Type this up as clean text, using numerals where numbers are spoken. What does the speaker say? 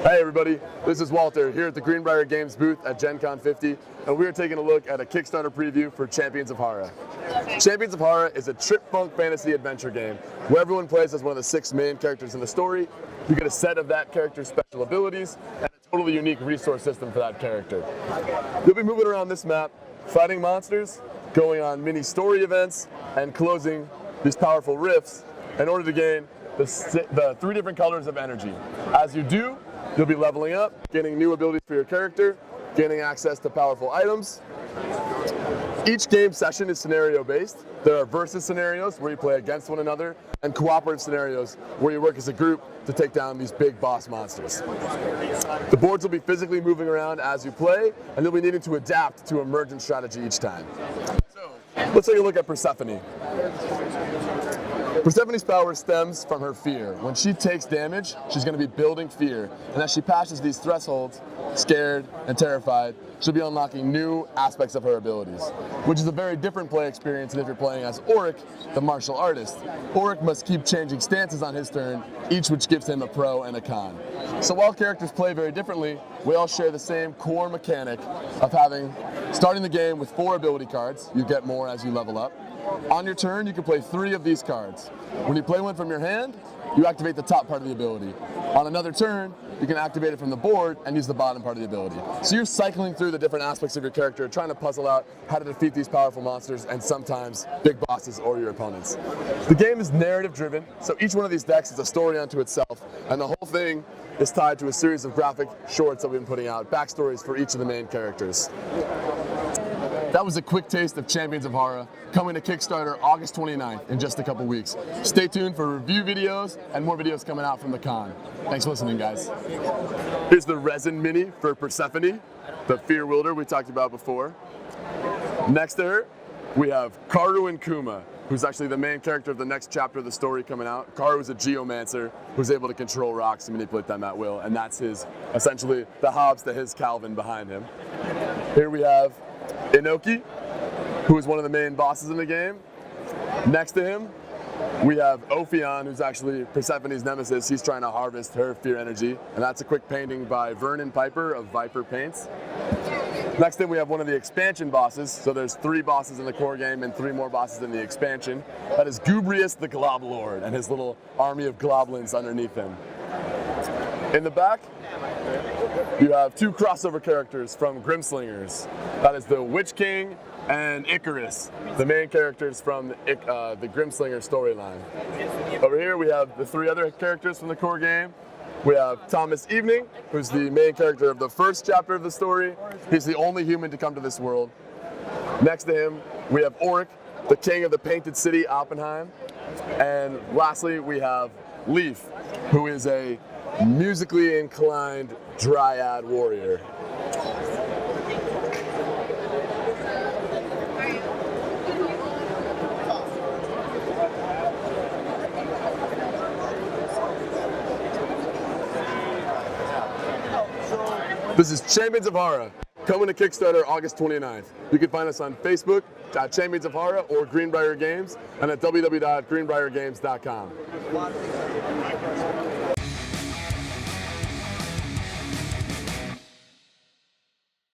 Hey everybody, this is Walter here at the Greenbrier Games booth at Gen Con 50, and we are taking a look at a Kickstarter preview for Champions of Hara. Champions of Hara is a trip-funk fantasy adventure game where everyone plays as one of the 6 main characters in the story. You get a set of that character's special abilities and a totally unique resource system for that character. You'll be moving around this map, fighting monsters, going on mini story events, and closing these powerful rifts in order to gain the 3 different colors of energy. As you do, you'll be leveling up, gaining new abilities for your character, gaining access to powerful items. Each game session is scenario-based. There are versus scenarios where you play against one another, and cooperative scenarios where you work as a group to take down these big boss monsters. The boards will be physically moving around as you play, and you'll be needing to adapt to emergent strategy each time. So, let's take a look at Persephone. Persephone's power stems from her fear. When she takes damage, she's going to be building fear. And as she passes these thresholds, scared and terrified, she'll be unlocking new aspects of her abilities, which is a very different play experience than if you're playing as Auric, the martial artist. Auric must keep changing stances on his turn, each which gives him a pro and a con. So while characters play very differently, we all share the same core mechanic of starting the game with 4 ability cards. You get more as you level up. On your turn, you can play 3 of these cards. When you play one from your hand, you activate the top part of the ability. On another turn, you can activate it from the board and use the bottom part of the ability. So you're cycling through the different aspects of your character, trying to puzzle out how to defeat these powerful monsters and sometimes big bosses or your opponents. The game is narrative driven, so each one of these decks is a story unto itself, and the whole thing is tied to a series of graphic shorts that we've been putting out, backstories for each of the main characters. That was a quick taste of Champions of Hara, coming to Kickstarter August 29th in just a couple weeks. Stay tuned for review videos and more videos coming out from the con. Thanks for listening, guys. Here's the resin mini for Persephone, the Fear Wielder we talked about before. Next to her, we have Karu and Kuma, who's actually the main character of the next chapter of the story coming out. Karu is a geomancer who's able to control rocks and manipulate them at will, and that's essentially the Hobbes to his Calvin behind him. Here we have Inoki, who is one of the main bosses in the game. Next to him, we have Ophion, who's actually Persephone's nemesis. He's trying to harvest her fear energy, and that's a quick painting by Vernon Piper of Viper Paints. Next to him, we have one of the expansion bosses. So there's 3 bosses in the core game and 3 more bosses in the expansion. That is Gubrius the Globlord and his little army of goblins underneath him. In the back, you have 2 crossover characters from Grimslingers. That is the Witch King and Icarus, the main characters from the Grimslinger storyline. Over here we have the 3 other characters from the core game. We have Thomas Evening, who's the main character of the first chapter of the story. He's the only human to come to this world. Next to him, we have Auric, the king of the painted city, Oppenheim. And lastly, we have Leaf, who is a musically inclined dryad warrior. This is Champions of Hara, coming to Kickstarter August 29th. You can find us on Facebook at Champions of Hara or Greenbrier Games, and at www.greenbriergames.com.